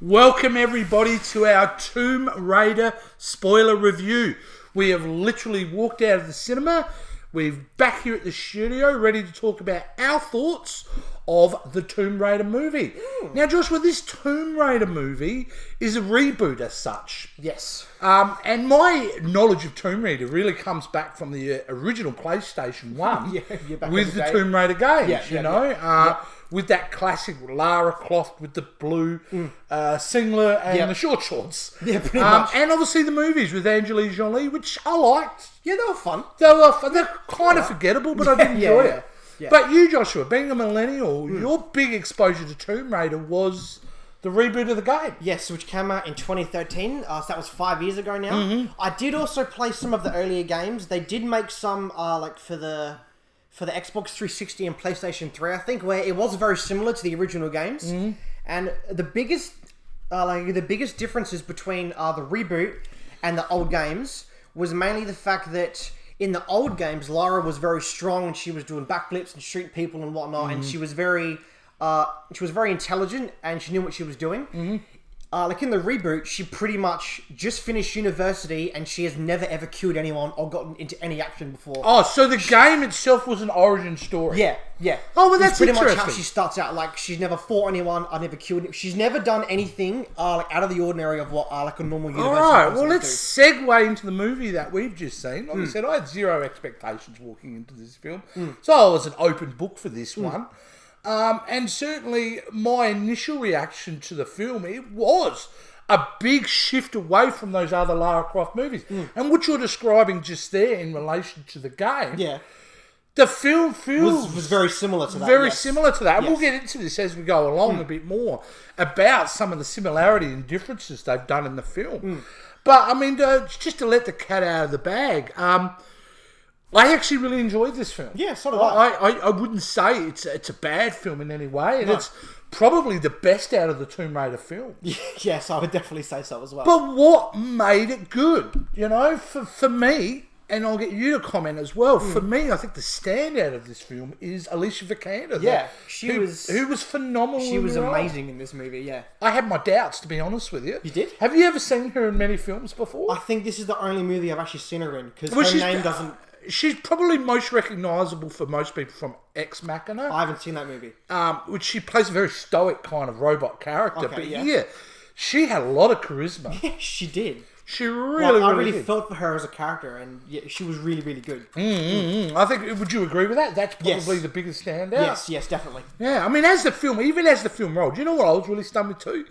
Welcome everybody to our Tomb Raider spoiler review. We have literally walked out of the cinema. We're back here at the studio ready to talk about our thoughts of the Tomb Raider movie. Now, Joshua, this Tomb Raider movie is a reboot as such. Yes. And my knowledge of Tomb Raider really comes back from the original PlayStation 1 with the Tomb Raider games, with that classic Lara Croft with the blue singlet and the short shorts. Yeah, pretty much. And obviously the movies with Angelina Jolie, which I liked. Yeah, they were fun. They're kind of forgettable, but I did enjoy it. Yeah. But you, Joshua, being a millennial, your big exposure to Tomb Raider was the reboot of the game. Yes, which came out in 2013. So that was 5 years ago now. I did also play some of the earlier games. They did make some for the Xbox 360 and PlayStation 3, I think, where it was very similar to the original games. And the biggest differences between the reboot and the old games was mainly the fact that in the old games, Lara was very strong and she was doing backflips and shooting people and whatnot, and she was very intelligent and she knew what she was doing. Like in the reboot, she pretty much just finished university and she has never ever killed anyone or gotten into any action before. Oh, so the game itself was an origin story. Yeah. Oh, well, that's pretty interesting. much how she starts out. Like, she's never fought anyone. I've never killed anyone. She's never done anything out of the ordinary of what like a normal university All right, person well, would let's do. segue into the movie that we've just seen. Like I said, I had zero expectations walking into this film. So I was an open book for this one. And certainly my initial reaction to the film, it was a big shift away from those other Lara Croft movies. And what you're describing just there in relation to the game, the film feels was very similar to that. Very similar to that. And Yes. we'll get into this as we go along a bit more about some of the similarity and differences they've done in the film. But, I mean, just to let the cat out of the bag, I actually really enjoyed this film. Yeah, so did I. I wouldn't say it's a bad film in any way. And it's probably the best out of the Tomb Raider films. Yes, I would definitely say so as well. But what made it good? You know, for me, and I'll get you to comment as well, for me, I think the standout of this film is Alicia Vikander. Yeah, who was phenomenal. She was in the role. amazing in this movie, yeah. I had my doubts, to be honest with you. You did? Have you ever seen her in many films before? I think this is the only movie I've actually seen her in, because her name doesn't... She's probably most recognisable for most people from Ex Machina. I haven't seen that movie. Which she plays a very stoic kind of robot character. Okay, but yeah. She had a lot of charisma. Yeah, she did. She really I really did. felt for her as a character, and she was really, really good. I think, would you agree with that? That's probably the biggest standout. Yes, definitely. Yeah, I mean, even as the film rolled, you know what I was really stunned with too?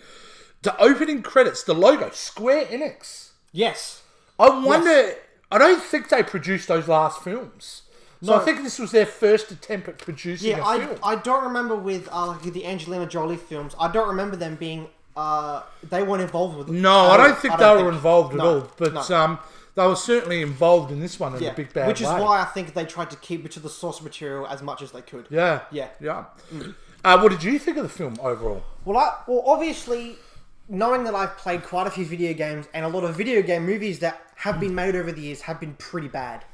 The opening credits, the logo, Square Enix. Yes. I wonder, I don't think they produced those last films. So I think this was their first attempt at producing a film. I don't remember with the Angelina Jolie films, I don't remember them being... they weren't involved with it. No, I don't think they were involved at all. But they were certainly involved in this one in a big bad way. Which is why I think they tried to keep it to the source material as much as they could. Yeah. What did you think of the film overall? Well, obviously, knowing that I've played quite a few video games, and a lot of video game movies that have been made over the years have been pretty bad.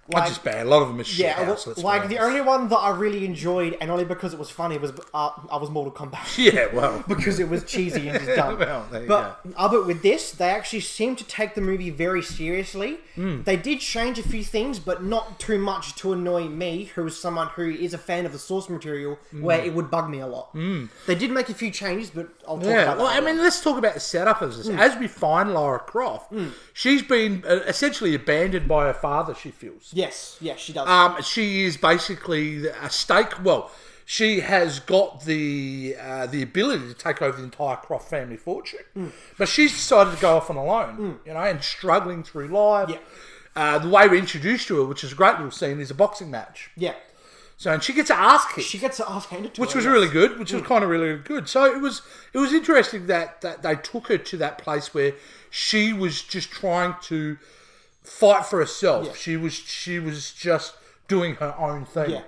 Not just bad. A lot of them are shit house, the only one that I really enjoyed, and only because it was funny, was Mortal Kombat. Yeah, well. Because it was cheesy and just dumb. Well, there you But with this, they actually seemed to take the movie very seriously. They did change a few things, but not too much to annoy me, who is someone who is a fan of the source material, where it would bug me a lot. They did make a few changes, but I'll talk about that. Well, I mean, let's talk about the setup of this. As we find Lara Croft, she's been essentially abandoned by her father, she feels. Yes, she does. She is basically a stake. Well, she has got the ability to take over the entire Croft family fortune, but she's decided to go off on her own, and struggling through life. Yeah. The way we're introduced to her, which is a great little scene, is a boxing match. Yeah. So, and she gets her ass kicked. She gets her ass handed to her. Which was really good, which was kind of really good. So it was interesting that they took her to that place where she was just trying to fight for herself. Yeah. She was just doing her own thing. Yeah.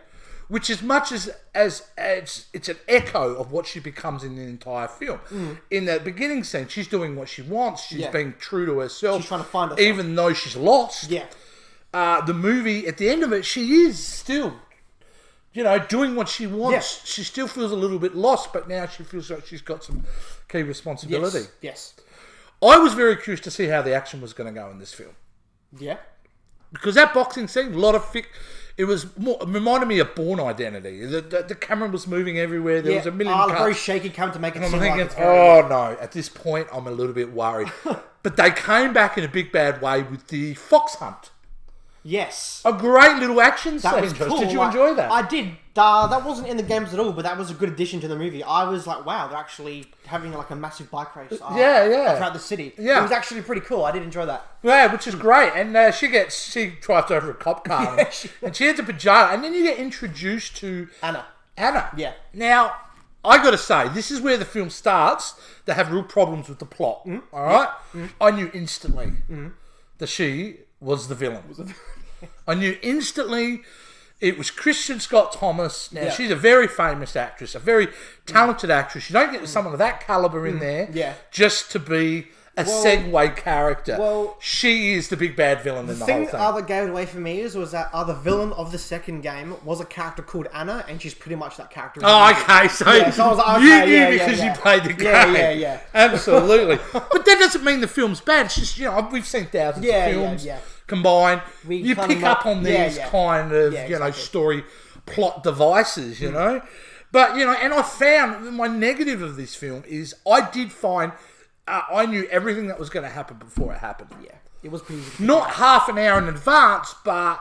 Which as much as it's an echo of what she becomes in the entire film. In the beginning scene, she's doing what she wants. She's being true to herself. She's trying to find herself. Even though she's lost. Yeah. The movie, at the end of it, she is still doing what she wants. Yeah. She still feels a little bit lost, but now she feels like she's got some key responsibility. Yes. I was very curious to see how the action was going to go in this film. Yeah. Because that boxing scene, a lot of it reminded me of Bourne Identity. The camera was moving everywhere. There was a million cuts. Very shaky camera to make it And seem I'm like thinking, it's very no, at this point, I'm a little bit worried. But they came back in a big bad way with the fox hunt. Yes. A great little action That scene. was Josh. cool. Did you enjoy that? I did. That wasn't in the games at all, but that was a good addition to the movie. I was like, wow, they're actually having like a massive bike race. Throughout the city. Yeah. It was actually pretty cool. I did enjoy that. Yeah, which is great. And she drives over a cop car. And she ends up in jail. And then you get introduced to Anna. Yeah. Now, I got to say, this is where the film starts to have real problems with the plot. All right? I knew instantly that she was the villain. I knew instantly it was Kristen Scott Thomas. Now, she's a very famous actress, a very talented actress. You don't get someone of that caliber in there just to be a segue character. Well, she is the big bad villain in the whole thing. The thing that gave it away for me was that the villain of the second game was a character called Anna, and she's pretty much that character. Oh, okay. So, I was like, you okay, knew because you played the game. Yeah. Absolutely. But that doesn't mean the film's bad. It's just, we've seen thousands of films combined. You pick up on these kind of, story plot devices, you know. But, and I found my negative of this film is I did find... I knew everything that was going to happen before it happened. Yeah, it was pretty... Not half an hour in advance, but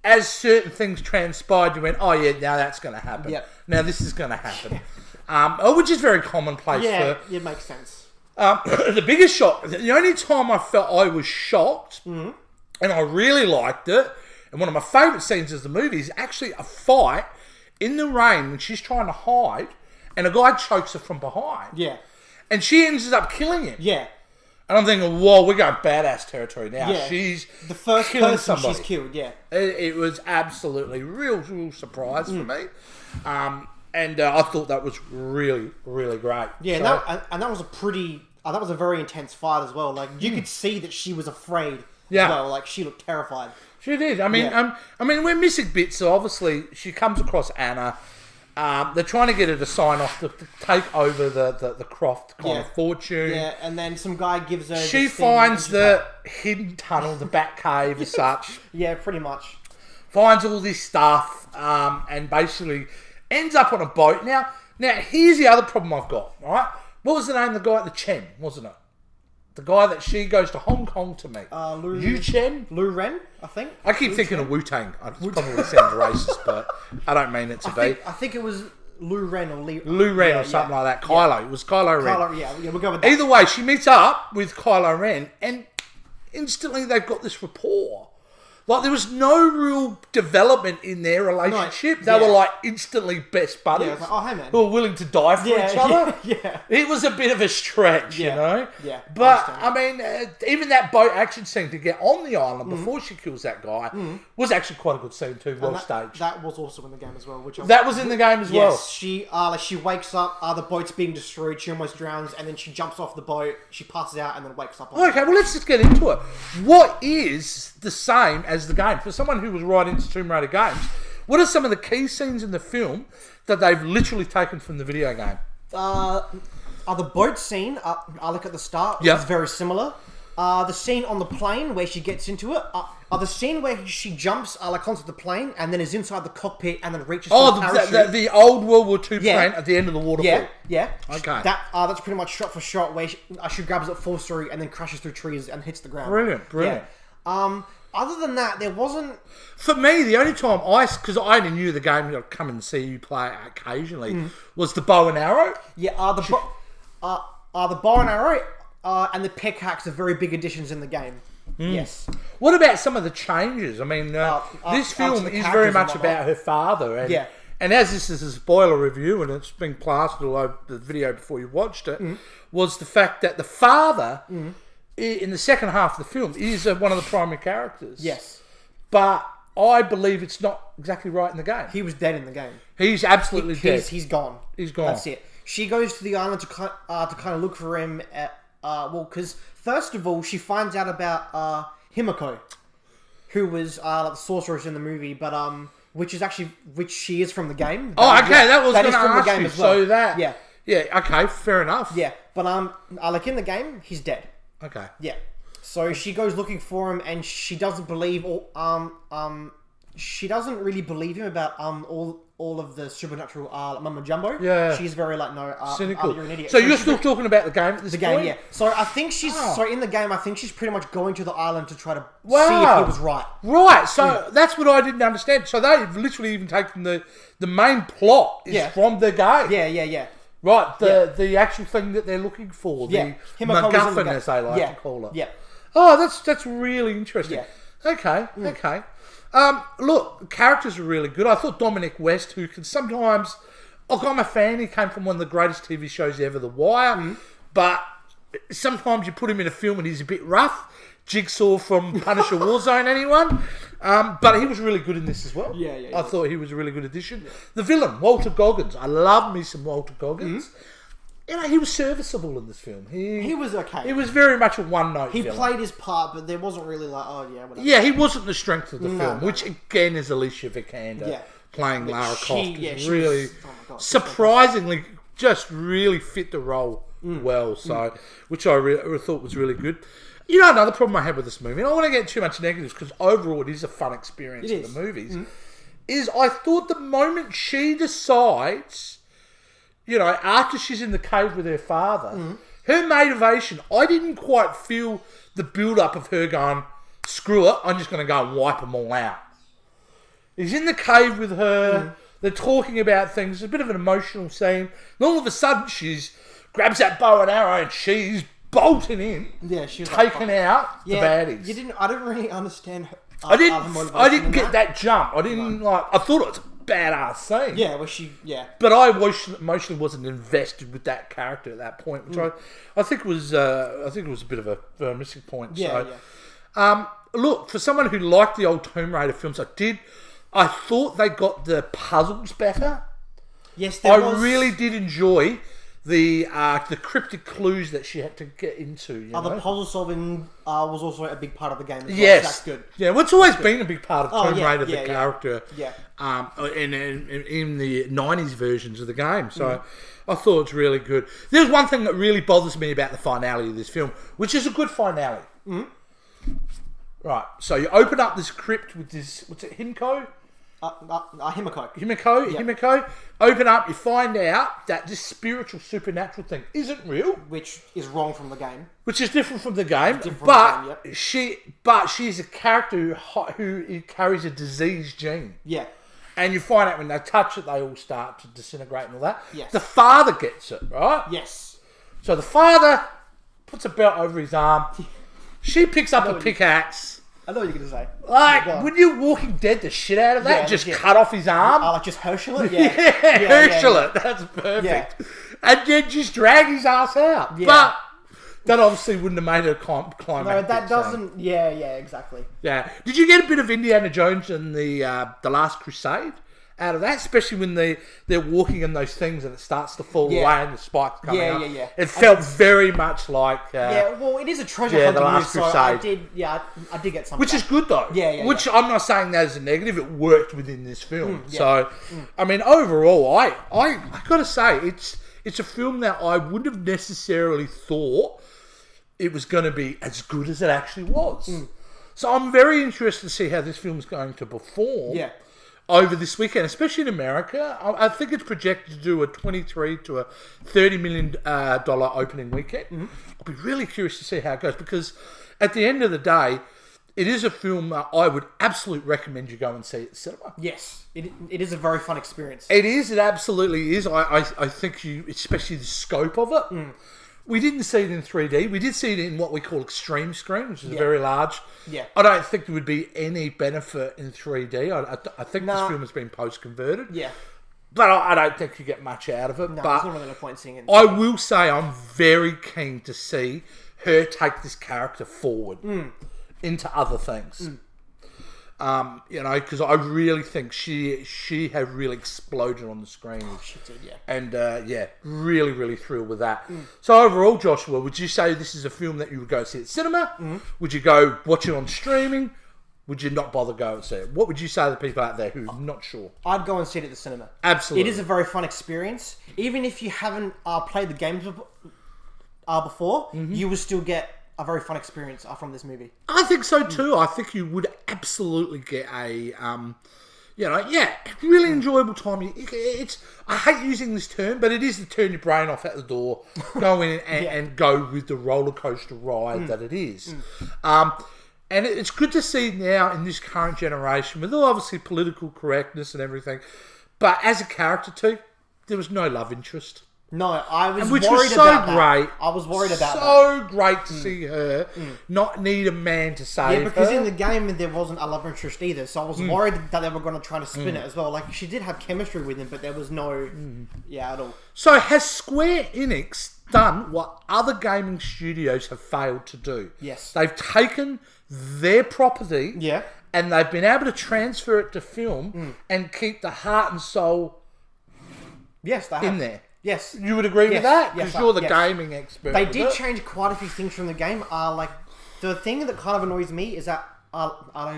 as certain things transpired, you went, oh yeah, now that's going to happen. Yep. Now this is going to happen. Which is very commonplace. Yeah, it makes sense. The biggest shock, the only time I felt I was shocked, and I really liked it, and one of my favourite scenes of the movie is actually a fight in the rain when she's trying to hide, and a guy chokes her from behind. Yeah. And she ends up killing him. Yeah. And I'm thinking, whoa, we're going badass territory now. Yeah. She's the first killing person somebody. she's killed, yeah. It was absolutely real surprise for me. And I thought that was really, really great. Yeah, so, and that was a pretty... that was a very intense fight as well. Like, you could see that she was afraid as well. Like, she looked terrified. She did. I mean, we're missing bits. So obviously, she comes across Anna. They're trying to get her to sign off to take over the Croft kind of fortune. Yeah, and then some guy gives her... She finds the hidden tunnel, the Bat Cave as such. Yeah, pretty much. Finds all this stuff and basically ends up on a boat. Now, here's the other problem I've got, all right? What was the name of the guy at the Chen, wasn't it? The guy that she goes to Hong Kong to meet. Yu Chen? Lu Ren, I think. I keep thinking of Wu-Tang. It probably sounds racist, but I don't mean it to be. I think it was Lu Ren or Lu Ren or something like that. Kylo. It was Kylo Ren. Yeah, we'll go with that. Either way, she meets up with Kylo Ren and instantly they've got this rapport. Like, there was no real development in their relationship. They were, like, instantly best buddies. Yeah, I was like, oh, hey, man. Who were willing to die for each other. Yeah. It was a bit of a stretch, you know? Yeah. But, I mean, even that boat action scene to get on the island before she kills that guy was actually quite a good scene, too. Well staged. That was also in the game as well. That was in the game as well. Yes, she wakes up, the boat's being destroyed, she almost drowns, and then she jumps off the boat, she passes out, and then wakes up. Okay, well, let's just get into it. What is the same as the game? For someone who was right into Tomb Raider games, what are some of the key scenes in the film that they've literally taken from the video game? The boat scene, I look at the start, is very similar. The scene on the plane where she gets into it, the scene where she jumps onto the plane and then is inside the cockpit and then reaches for the parachute. The old World War II plane at the end of the waterfall. Yeah. Okay. That's pretty much shot for shot where she grabs it, falls through, and then crashes through trees and hits the ground. Brilliant. Yeah. Other than that, there wasn't... For me, the only time because I only knew the game, I'd come and see you play occasionally, was the bow and arrow. Yeah, the bow and arrow and the pickaxe are very big additions in the game. Yes. What about some of the changes? I mean, this film is very much about her father. And as this is a spoiler review, and it's been plastered all over the video before you watched it, was the fact that the father... in the second half of the film, is one of the primary characters. Yes. But I believe it's not exactly right in the game. He was dead in the game. He's absolutely dead. He's gone. He's gone. That's it. She goes to the island to kind of look for him. Because first of all, she finds out about Himiko, who was the sorceress in the movie. But which she is from the game. Oh, okay, that was that going is to from the ask game you. as well. So that, Yeah. yeah, okay, fair enough. Yeah, but like in the game, he's dead. Okay. Yeah. So she goes looking for him, and she doesn't believe she doesn't really believe him about all of the supernatural Mumbo Jumbo. Yeah. She's very like, no, Cynical. you're an idiot. So you're still talking about the game at this the game, point? yeah. So I think so in the game, I think she's pretty much going to the island to try to see Wow. if he was right. Right, so that's what I didn't understand. So they've literally even taken the main plot is Yeah. from the game. Yeah. Right, the actual thing that they're looking for, Yeah. the Himiko was in the MacGuffin, game. as they like Yeah. to call it. Yeah. Oh, that's really interesting. Yeah. Okay. Look, characters are really good. I thought Dominic West, who can sometimes... Look, I'm a fan. He came from one of the greatest TV shows ever, The Wire. But sometimes you put him in a film and he's a bit rough. Jigsaw from Punisher Warzone, anyone? But he was really good in this as well. Yeah, I thought he was a really good addition. Yeah. The villain, Walter Goggins. I love me some Walter Goggins. You know, he was serviceable in this film. He was okay. He was very much a one-note He villain. played his part, but there wasn't really like, oh yeah, whatever. Yeah, he wasn't the strength of the film, no. which again is Alicia Vikander playing Lara Croft. She Really, was, oh my God, surprisingly, just really fit the role well. So, which I thought was really good. You know, another problem I had with this movie, and I don't want to get too much negatives because overall it is a fun experience for the movies, is I thought the moment she decides, you know, after she's in the cave with her father, her motivation, I didn't quite feel the build-up of her going, screw it, I'm just going to go and wipe them all out. He's in the cave with her, they're talking about things, it's a bit of an emotional scene, and all of a sudden she's grabs that bow and arrow and she's bolting in, she was taking out the baddies. I didn't really understand her, I didn't get that jump. I didn't I thought it was a badass scene. Yeah, well she But I emotionally wasn't invested with that character at that point, which I think was a bit of a missing point. Look, for someone who liked the old Tomb Raider films, I thought they got the puzzles better. Yes, I really did enjoy the cryptic clues that she had to get into. You know? The puzzle solving was also a big part of the game as well. Yes, That's good. Yeah, well, it's always been a big part of Tomb Raider, the yeah. character. Yeah. In the 90s versions of the game. So I thought it's really good. There's one thing that really bothers me about the finale of this film, which is a good finale. Right, so you open up this crypt with this, what's it, Himiko? Himiko. Open up, you find out that this spiritual supernatural thing isn't real, which is wrong from the game. Which is different from the game, she's a character who carries a disease gene. Yeah. And you find out when they touch it, they all start to disintegrate and all that. Yes. The father gets it, right? Yes. So the father puts a belt over his arm. She picks up a pickaxe. I know what you're going to say. Like, when you're Walking Dead the shit out of that, cut off his arm. Like just Herschel it? Herschel it. That's perfect. Yeah. And then just drag his ass out. Yeah. But that obviously wouldn't have made her climactic. No, that doesn't... Yeah, exactly. Yeah. Did you get a bit of Indiana Jones and the Last Crusade out of that? Especially when they're walking in those things and it starts to fall away and the spikes coming out. Yeah. It felt very much like... well, it is a treasure hunting The Last movie, Crusade. So I did get some Which is good, though. Which I'm not saying that as a negative. It worked within this film. So, I mean, overall, I got to say, it's a film that I wouldn't have necessarily thought it was going to be as good as it actually was. So I'm very interested to see how this film is going to perform over this weekend, especially in America. I think it's projected to do a $23 to a $30 million opening weekend. I'll be really curious to see how it goes, because at the end of the day, it is a film I would absolutely recommend you go and see at the cinema. Yes, it is a very fun experience. It is. It absolutely is. I think especially the scope of it. We didn't see it in 3D. We did see it in what we call extreme screen, which is very large. Yeah. I don't think there would be any benefit in 3D. I think this film has been post-converted. Yeah. But I don't think you get much out of it. No, but there's not really no point seeing it. I will say I'm very keen to see her take this character forward into other things. You know, because I really think she had really exploded on the screen. She did, yeah. And really, really thrilled with that. So overall, Joshua, would you say this is a film that you would go see at cinema? Would you go watch it on streaming? would you not bother going and see it? What would you say to the people out there who are not sure? I'd go and see it at the cinema. Absolutely. It is a very fun experience. Even if you haven't played the games before, you will still get a very fun experience from this movie. I think so too. I think you would absolutely get a, really enjoyable time. I hate using this term, but it is to turn your brain off at the door, go in and go with the roller coaster ride that it is. And it's good to see now in this current generation, with all obviously political correctness and everything, but as a character too, there was no love interest. No, I was Which worried was so about great. that. I was worried about that. So great to see her not need a man to save her. Yeah, because in the game there wasn't a love interest either, so I was worried that they were going to try to spin it as well. Like, she did have chemistry with him, but there was no... at all. So has Square Enix done what other gaming studios have failed to do? Yes. They've taken their property Yeah. and they've been able to transfer it to film and keep the heart and soul Yes, they have. in there. Yes. You would agree with that? Yes, Because you're the yes. gaming expert. They with did it. change quite a few things from the game. Like, the thing that kind of annoys me is that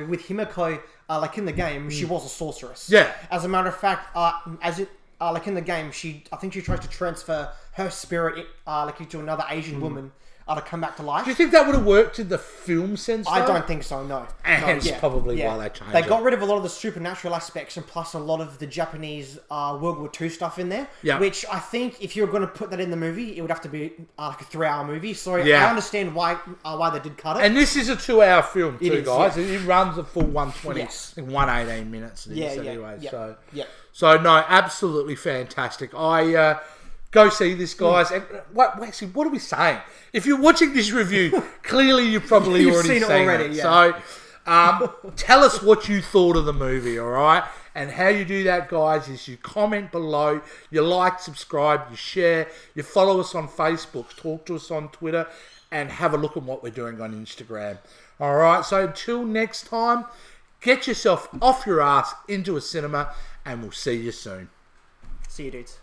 with Himiko, like in the game, she was a sorceress. Yeah. As a matter of fact, like in the game, I think she tries to transfer her spirit like into another Asian woman to come back to life. Do you think that would have worked in the film sense? I though? don't think so, no. And No, hence probably why they changed They it. got rid of a lot of the supernatural aspects and plus a lot of the Japanese World War II stuff in there. Yeah. Which I think if you're going to put that in the movie, it would have to be like a 3-hour movie. So Yeah. I understand why they did cut it. And this is a 2-hour film too, It is, guys. yeah. It runs a full 120, Yes. in 118 minutes it is Yeah, anyway. yeah, yeah. So no, absolutely fantastic. I go see this, guys. And actually, what are we saying? If you're watching this review, clearly you've probably You've already seen it already, it. yeah. So tell us what you thought of the movie, all right? And how you do that, guys, is you comment below, you like, subscribe, you share, you follow us on Facebook, talk to us on Twitter, and have a look at what we're doing on Instagram. All right, so until next time, get yourself off your ass into a cinema, and we'll see you soon. See you, dudes.